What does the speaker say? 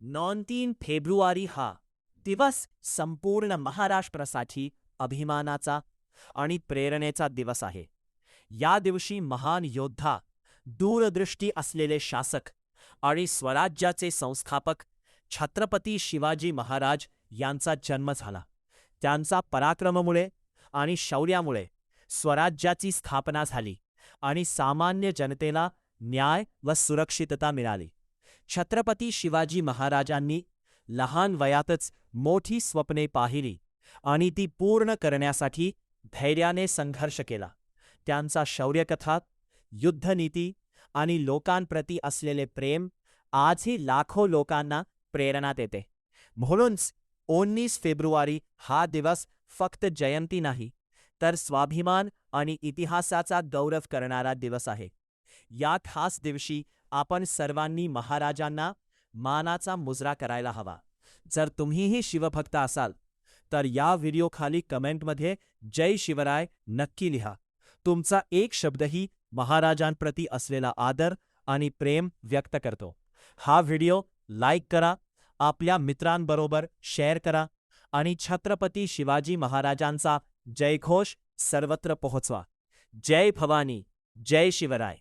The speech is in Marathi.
3 फेब्रुवारी हा दिवस संपूर्ण महाराष्ट्रासाठी अभिमानाचा आणि प्रेरणेचा दिवस आहे. या दिवशी महान योद्धा, दूरदृष्टी असलेले शासक आणि स्वराज्याचे संस्थापक छत्रपती शिवाजी महाराज यांचा जन्म झाला. त्यांचा पराक्रमामुळे आणि शौर्यामुळे स्वराज्याची स्थापना झाली आणि सामान्य जनतेला न्याय व सुरक्षितता मिळाली. छत्रपती शिवाजी महाराजांनी लहान वयातच मोठी स्वप्ने पाहिली आणि ती पूर्ण करण्यासाठी धैर्याने संघर्ष केला. त्यांचा शौर्यकथा, युद्धनीती आणि लोकांप्रती असलेले प्रेम आजही लाखो लोकांना प्रेरणा देते. म्हणूनच 19 फेब्रुवारी हा दिवस फक्त जयंती नाही, तर स्वाभिमान आणि इतिहासाचा गौरव करणारा दिवस आहे. या खास दिवशी आपण सर्वांनी महाराजांना मानाचा मुजरा करायला हवा. जर तुम्हीही शिवभक्त असाल तर या व्हिडिओखाली कमेंटमध्ये जय शिवराय नक्की लिहा. तुमचा एक शब्दही महाराजांप्रती असलेला आदर आणि प्रेम व्यक्त करतो. हा व्हिडिओ लाईक करा, आपल्या मित्रांबरोबर शेअर करा आणि छत्रपती शिवाजी महाराजांचा जयघोष सर्वत्र पोहोचवा. जय भवानी, जय शिवराय.